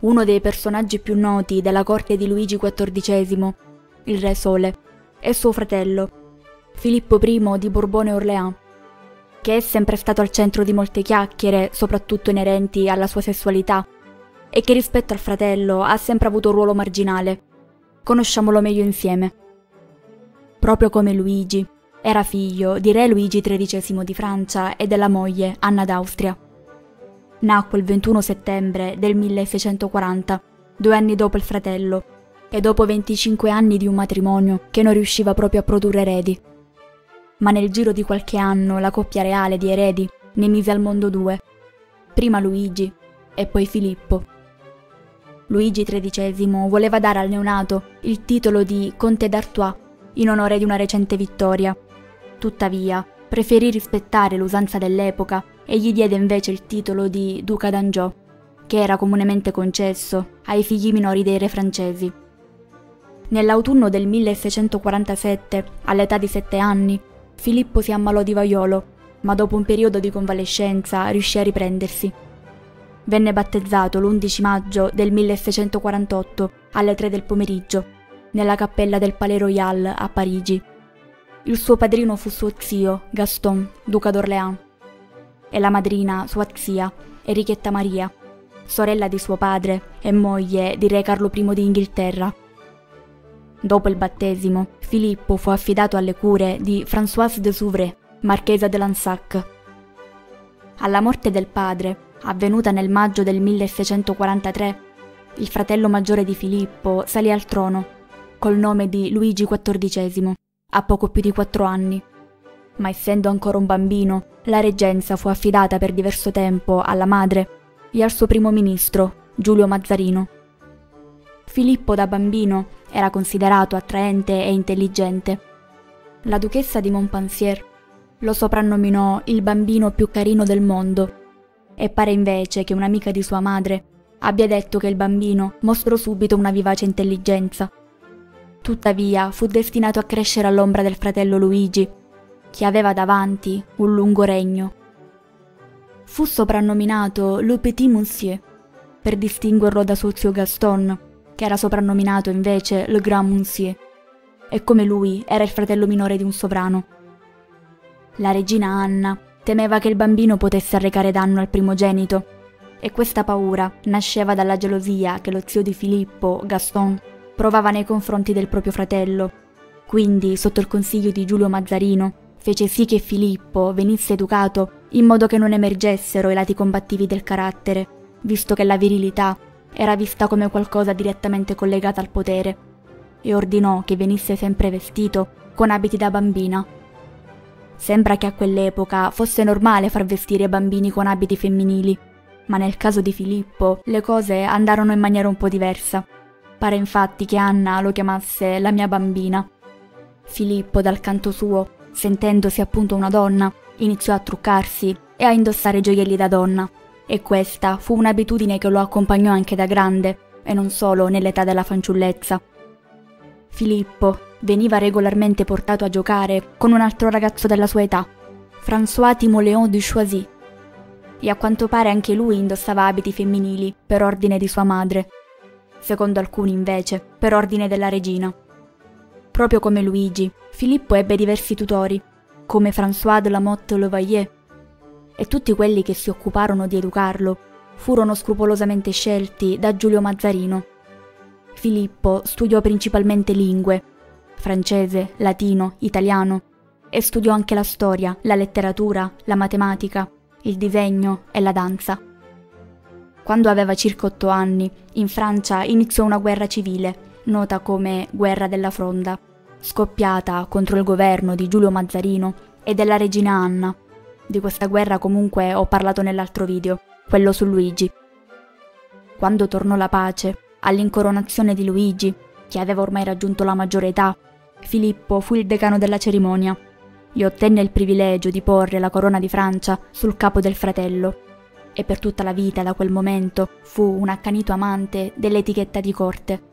uno dei personaggi più noti della corte di Luigi XIV, il Re Sole, e suo fratello, Filippo I di Borbone-Orléans, che è sempre stato al centro di molte chiacchiere, soprattutto inerenti alla sua sessualità, e che rispetto al fratello ha sempre avuto un ruolo marginale. Conosciamolo meglio insieme. Proprio come Luigi, era figlio di Re Luigi XIII di Francia e della moglie Anna d'Austria. Nacque il 21 settembre del 1640, 2 anni dopo il fratello, e dopo 25 anni di un matrimonio che non riusciva proprio a produrre eredi. Ma nel giro di qualche anno la coppia reale di eredi ne mise al mondo 2, prima Luigi e poi Filippo. Luigi XIII voleva dare al neonato il titolo di Conte d'Artois in onore di una recente vittoria. Tuttavia, preferì rispettare l'usanza dell'epoca e gli diede invece il titolo di Duca d'Anjou, che era comunemente concesso ai figli minori dei re francesi. Nell'autunno del 1647, all'età di 7 anni, Filippo si ammalò di vaiolo, ma dopo un periodo di convalescenza riuscì a riprendersi. Venne battezzato l'11 maggio del 1648 alle 3 del pomeriggio, nella cappella del Palais Royal a Parigi. Il suo padrino fu suo zio, Gaston, duca d'Orléans, e la madrina, sua zia, Enrichetta Maria, sorella di suo padre e moglie di re Carlo I di Inghilterra. Dopo il battesimo, Filippo fu affidato alle cure di Françoise de Souvray, marchesa de Lansac. Alla morte del padre, avvenuta nel maggio del 1643, il fratello maggiore di Filippo salì al trono, col nome di Luigi XIV, a poco più di 4 anni. Ma essendo ancora un bambino, la reggenza fu affidata per diverso tempo alla madre e al suo primo ministro, Giulio Mazzarino. Filippo da bambino era considerato attraente e intelligente. La duchessa di Montpensier lo soprannominò il bambino più carino del mondo, e pare invece che un'amica di sua madre abbia detto che il bambino mostrò subito una vivace intelligenza. Tuttavia fu destinato a crescere all'ombra del fratello Luigi, che aveva davanti un lungo regno. Fu soprannominato Le Petit Monsieur, per distinguerlo da suo zio Gaston, che era soprannominato invece Le Grand Monsieur, e come lui era il fratello minore di un sovrano. La regina Anna temeva che il bambino potesse arrecare danno al primogenito, e questa paura nasceva dalla gelosia che lo zio di Filippo, Gaston, provava nei confronti del proprio fratello. Quindi, sotto il consiglio di Giulio Mazzarino, fece sì che Filippo venisse educato in modo che non emergessero i lati combattivi del carattere, visto che la virilità era vista come qualcosa direttamente collegata al potere, e ordinò che venisse sempre vestito con abiti da bambina. Sembra che a quell'epoca fosse normale far vestire bambini con abiti femminili, ma nel caso di Filippo le cose andarono in maniera un po' diversa. Pare infatti che Anna lo chiamasse la mia bambina. Filippo, dal canto suo, sentendosi appunto una donna, iniziò a truccarsi e a indossare gioielli da donna, e questa fu un'abitudine che lo accompagnò anche da grande, e non solo nell'età della fanciullezza. Filippo veniva regolarmente portato a giocare con un altro ragazzo della sua età, François Timoleon du Choisy, e a quanto pare anche lui indossava abiti femminili per ordine di sua madre, secondo alcuni invece per ordine della regina. Proprio come Luigi, Filippo ebbe diversi tutori, come François de la Motte-Levaillet, e tutti quelli che si occuparono di educarlo furono scrupolosamente scelti da Giulio Mazzarino. Filippo studiò principalmente lingue, francese, latino, italiano, e studiò anche la storia, la letteratura, la matematica, il disegno e la danza. Quando aveva circa 8 anni, in Francia iniziò una guerra civile, nota come Guerra della Fronda, scoppiata contro il governo di Giulio Mazzarino e della regina Anna. Di questa guerra comunque ho parlato nell'altro video, quello su Luigi. Quando tornò la pace, all'incoronazione di Luigi, che aveva ormai raggiunto la maggiore età, Filippo fu il decano della cerimonia e ottenne il privilegio di porre la corona di Francia sul capo del fratello, e per tutta la vita da quel momento fu un accanito amante dell'etichetta di corte.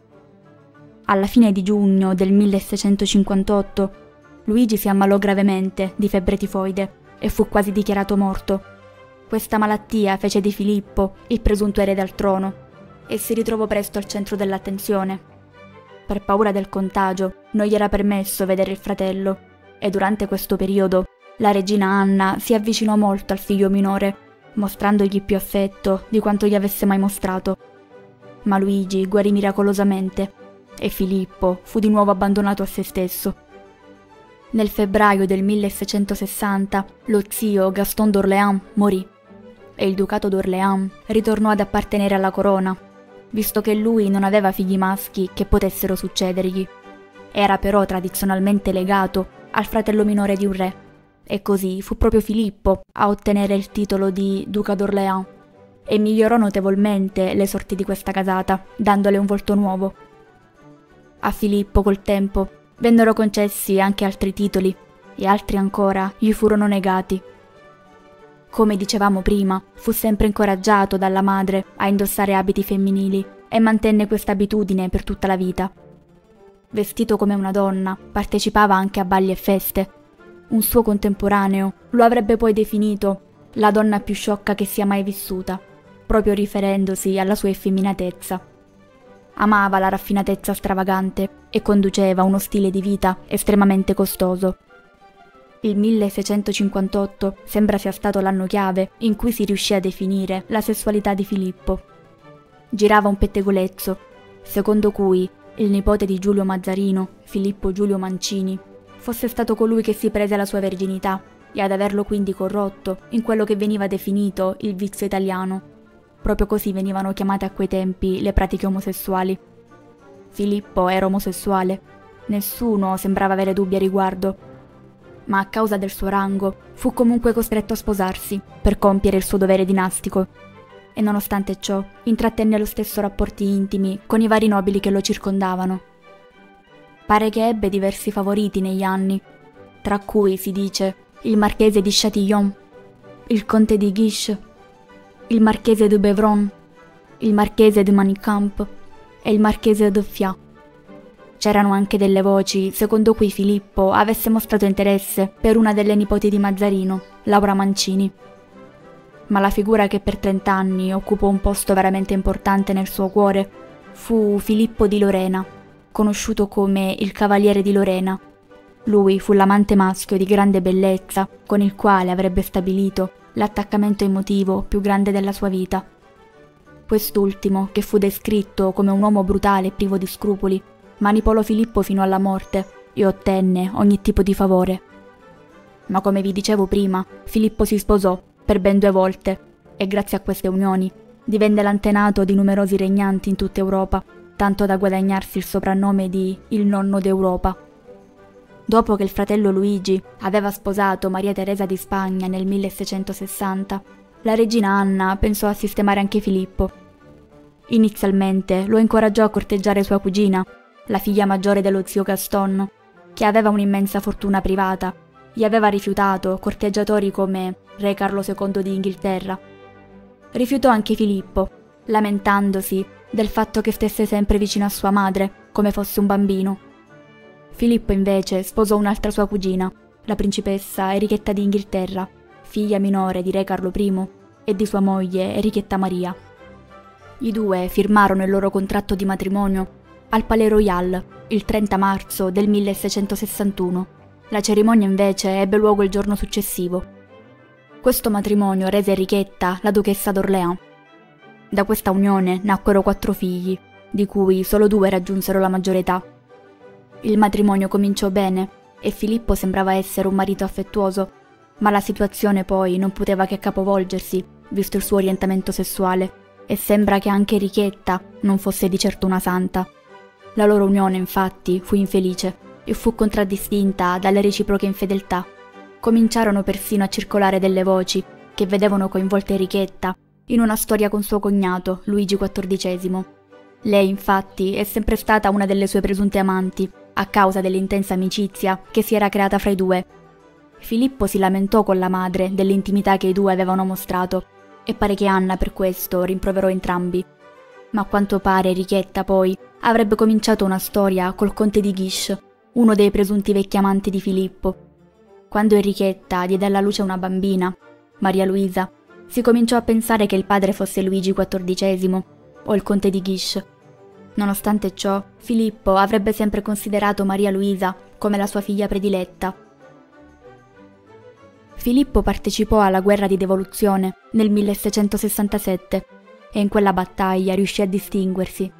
Alla fine di giugno del 1658 Luigi si ammalò gravemente di febbre tifoide e fu quasi dichiarato morto. Questa malattia fece di Filippo il presunto erede al trono, e si ritrovò presto al centro dell'attenzione. Per paura del contagio non gli era permesso vedere il fratello e durante questo periodo la regina Anna si avvicinò molto al figlio minore, mostrandogli più affetto di quanto gli avesse mai mostrato. Ma Luigi guarì miracolosamente e Filippo fu di nuovo abbandonato a se stesso. Nel febbraio del 1660 lo zio Gaston d'Orléans morì e il ducato d'Orléans ritornò ad appartenere alla corona, visto che lui non aveva figli maschi che potessero succedergli. Era però tradizionalmente legato al fratello minore di un re, e così fu proprio Filippo a ottenere il titolo di duca d'Orléans e migliorò notevolmente le sorti di questa casata, dandole un volto nuovo. A Filippo col tempo vennero concessi anche altri titoli e altri ancora gli furono negati. Come dicevamo prima, fu sempre incoraggiato dalla madre a indossare abiti femminili e mantenne questa abitudine per tutta la vita. Vestito come una donna, partecipava anche a balli e feste. Un suo contemporaneo lo avrebbe poi definito la donna più sciocca che sia mai vissuta, proprio riferendosi alla sua effeminatezza. Amava la raffinatezza stravagante e conduceva uno stile di vita estremamente costoso. Il 1658 sembra sia stato l'anno chiave in cui si riuscì a definire la sessualità di Filippo. Girava un pettegolezzo, secondo cui il nipote di Giulio Mazzarino, Filippo Giulio Mancini, fosse stato colui che si prese la sua verginità e ad averlo quindi corrotto in quello che veniva definito il vizio italiano. Proprio così venivano chiamate a quei tempi le pratiche omosessuali. Filippo era omosessuale, nessuno sembrava avere dubbi a riguardo, ma a causa del suo rango fu comunque costretto a sposarsi per compiere il suo dovere dinastico e nonostante ciò intrattenne lo stesso rapporti intimi con i vari nobili che lo circondavano. Pare che ebbe diversi favoriti negli anni, tra cui si dice il marchese di Châtillon, il conte di Guiche, il marchese de Beuvron, il marchese de Manicamp e il marchese de Fiat. C'erano anche delle voci secondo cui Filippo avesse mostrato interesse per una delle nipoti di Mazzarino, Laura Mancini. Ma la figura che per 30 anni occupò un posto veramente importante nel suo cuore fu Filippo di Lorena, conosciuto come il Cavaliere di Lorena. Lui fu l'amante maschio di grande bellezza con il quale avrebbe stabilito l'attaccamento emotivo più grande della sua vita. Quest'ultimo, che fu descritto come un uomo brutale e privo di scrupoli, manipolò Filippo fino alla morte e ottenne ogni tipo di favore. Ma come vi dicevo prima, Filippo si sposò per ben 2 volte e grazie a queste unioni divenne l'antenato di numerosi regnanti in tutta Europa, tanto da guadagnarsi il soprannome di il nonno d'Europa. Dopo che il fratello Luigi aveva sposato Maria Teresa di Spagna nel 1660, la regina Anna pensò a sistemare anche Filippo. Inizialmente lo incoraggiò a corteggiare sua cugina, la figlia maggiore dello zio Gaston, che aveva un'immensa fortuna privata, gli aveva rifiutato corteggiatori come re Carlo II di Inghilterra. Rifiutò anche Filippo, lamentandosi del fatto che stesse sempre vicino a sua madre, come fosse un bambino. Filippo invece sposò un'altra sua cugina, la principessa Enrichetta di Inghilterra, figlia minore di re Carlo I e di sua moglie Enrichetta Maria. I due firmarono il loro contratto di matrimonio al Palais Royal il 30 marzo del 1661. La cerimonia invece ebbe luogo il giorno successivo. Questo matrimonio rese Enrichetta la duchessa d'Orléans. Da questa unione nacquero 4 figli, di cui solo 2 raggiunsero la maggiore età. Il matrimonio cominciò bene e Filippo sembrava essere un marito affettuoso, ma la situazione poi non poteva che capovolgersi, visto il suo orientamento sessuale, e sembra che anche Enrichetta non fosse di certo una santa. La loro unione, infatti, fu infelice e fu contraddistinta dalle reciproche infedeltà. Cominciarono persino a circolare delle voci che vedevano coinvolta Enrichetta in una storia con suo cognato, Luigi XIV. Lei, infatti, è sempre stata una delle sue presunte amanti, a causa dell'intensa amicizia che si era creata fra i due. Filippo si lamentò con la madre dell'intimità che i due avevano mostrato e pare che Anna per questo rimproverò entrambi. Ma a quanto pare Enrichetta poi avrebbe cominciato una storia col conte di Guiche, uno dei presunti vecchi amanti di Filippo. Quando Enrichetta diede alla luce una bambina, Maria Luisa, si cominciò a pensare che il padre fosse Luigi XIV o il conte di Guiche. Nonostante ciò, Filippo avrebbe sempre considerato Maria Luisa come la sua figlia prediletta. Filippo partecipò alla guerra di devoluzione nel 1667 e in quella battaglia riuscì a distinguersi,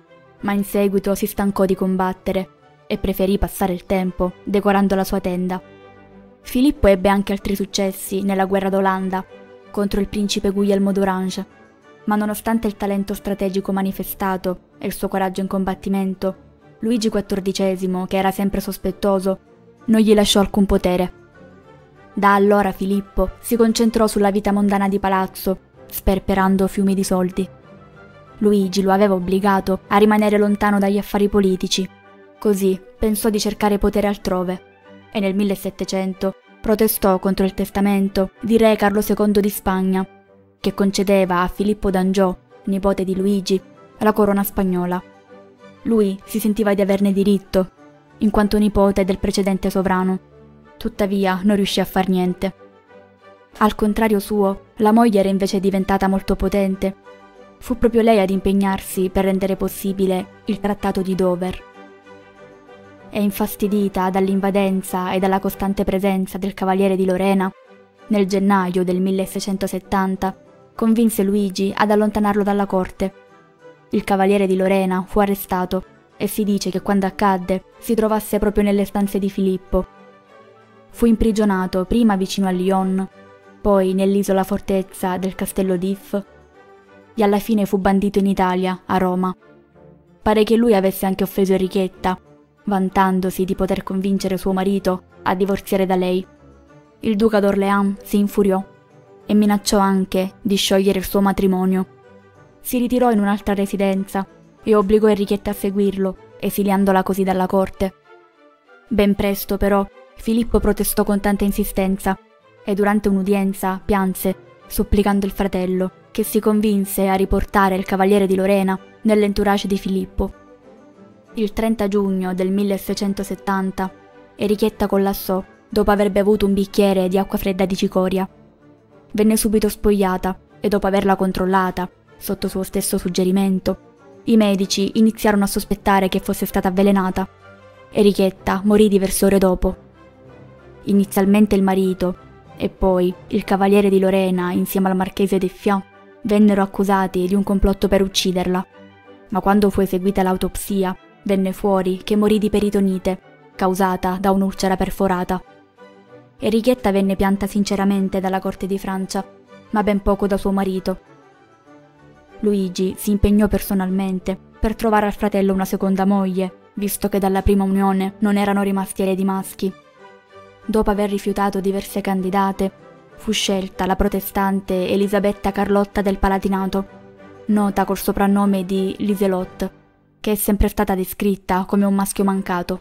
ma in seguito si stancò di combattere e preferì passare il tempo decorando la sua tenda. Filippo ebbe anche altri successi nella guerra d'Olanda contro il principe Guglielmo d'Orange, ma nonostante il talento strategico manifestato e il suo coraggio in combattimento, Luigi XIV, che era sempre sospettoso, non gli lasciò alcun potere. Da allora Filippo si concentrò sulla vita mondana di palazzo, sperperando fiumi di soldi. Luigi lo aveva obbligato a rimanere lontano dagli affari politici, così pensò di cercare potere altrove e nel 1700 protestò contro il testamento di re Carlo II di Spagna, che concedeva a Filippo d'Angiò, nipote di Luigi, la corona spagnola. Lui si sentiva di averne diritto, in quanto nipote del precedente sovrano, tuttavia non riuscì a far niente. Al contrario suo, la moglie era invece diventata molto potente. Fu proprio lei ad impegnarsi per rendere possibile il Trattato di Dover. E infastidita dall'invadenza e dalla costante presenza del Cavaliere di Lorena, nel gennaio del 1670 convinse Luigi ad allontanarlo dalla corte. Il Cavaliere di Lorena fu arrestato e si dice che quando accadde si trovasse proprio nelle stanze di Filippo. Fu imprigionato prima vicino a Lyon, poi nell'isola fortezza del Castello d'If e alla fine fu bandito in Italia, a Roma. Pare che lui avesse anche offeso Enrichetta, vantandosi di poter convincere suo marito a divorziare da lei. Il duca d'Orléans si infuriò e minacciò anche di sciogliere il suo matrimonio. Si ritirò in un'altra residenza e obbligò Enrichetta a seguirlo, esiliandola così dalla corte. Ben presto, però, Filippo protestò con tanta insistenza e durante un'udienza pianse, supplicando il fratello, che si convinse a riportare il Cavaliere di Lorena nell'entourage di Filippo. Il 30 giugno del 1670 Enrichetta collassò dopo aver bevuto un bicchiere di acqua fredda di cicoria. Venne subito spogliata e dopo averla controllata, sotto suo stesso suggerimento, i medici iniziarono a sospettare che fosse stata avvelenata. Enrichetta morì diverse ore dopo. Inizialmente il marito e poi il Cavaliere di Lorena insieme al marchese d'Effiat vennero accusati di un complotto per ucciderla, ma quando fu eseguita l'autopsia venne fuori che morì di peritonite, causata da un'ulcera perforata. Enrichetta venne pianta sinceramente dalla corte di Francia, ma ben poco da suo marito. Luigi si impegnò personalmente per trovare al fratello una seconda moglie, visto che dalla prima unione non erano rimasti eredi maschi. Dopo aver rifiutato diverse candidate, fu scelta la protestante Elisabetta Carlotta del Palatinato, nota col soprannome di Liselot, che è sempre stata descritta come un maschio mancato.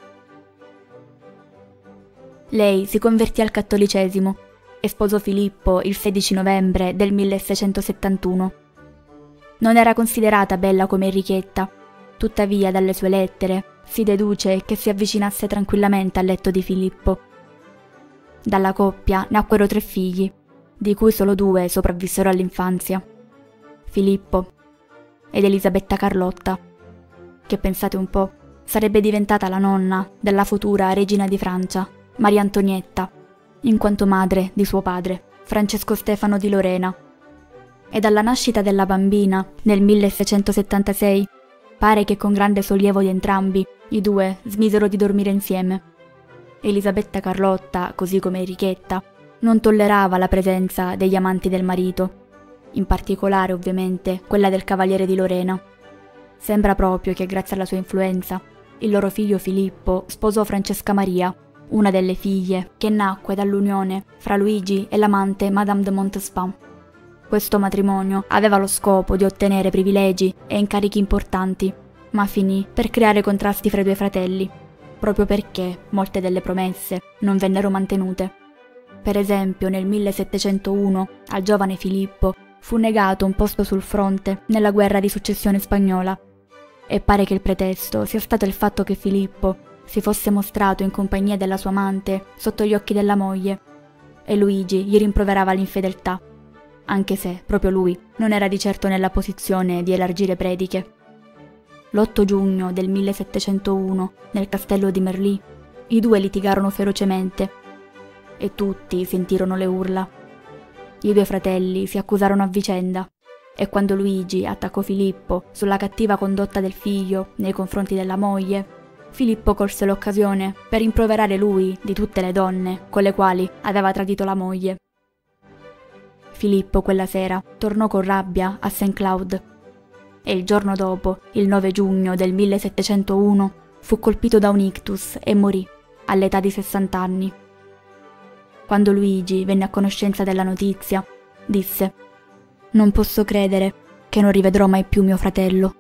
Lei si convertì al cattolicesimo e sposò Filippo il 16 novembre del 1671. Non era considerata bella come Enrichetta, tuttavia dalle sue lettere si deduce che si avvicinasse tranquillamente al letto di Filippo. Dalla coppia nacquero 3 figli, di cui solo 2 sopravvissero all'infanzia: Filippo ed Elisabetta Carlotta, che pensate un po', sarebbe diventata la nonna della futura regina di Francia, Maria Antonietta, in quanto madre di suo padre, Francesco Stefano di Lorena. E dalla nascita della bambina, nel 1676, pare che con grande sollievo di entrambi, i due smisero di dormire insieme. Elisabetta Carlotta, così come Enrichetta, non tollerava la presenza degli amanti del marito, in particolare ovviamente quella del Cavaliere di Lorena. Sembra proprio che grazie alla sua influenza il loro figlio Filippo sposò Francesca Maria, una delle figlie che nacque dall'unione fra Luigi e l'amante Madame de Montespan. Questo matrimonio aveva lo scopo di ottenere privilegi e incarichi importanti, ma finì per creare contrasti fra i due fratelli, proprio perché molte delle promesse non vennero mantenute. Per esempio, nel 1701 al giovane Filippo fu negato un posto sul fronte nella guerra di successione spagnola, e pare che il pretesto sia stato il fatto che Filippo si fosse mostrato in compagnia della sua amante sotto gli occhi della moglie, e Luigi gli rimproverava l'infedeltà. anche se, proprio lui, non era di certo nella posizione di elargire prediche. L'8 giugno del 1701, nel castello di Merli, i due litigarono ferocemente e tutti sentirono le urla. I due fratelli si accusarono a vicenda e quando Luigi attaccò Filippo sulla cattiva condotta del figlio nei confronti della moglie, Filippo colse l'occasione per rimproverare lui di tutte le donne con le quali aveva tradito la moglie. Filippo quella sera tornò con rabbia a St. Cloud e il giorno dopo, il 9 giugno del 1701, fu colpito da un ictus e morì all'età di 60 anni. Quando Luigi venne a conoscenza della notizia, disse: «Non posso credere che non rivedrò mai più mio fratello».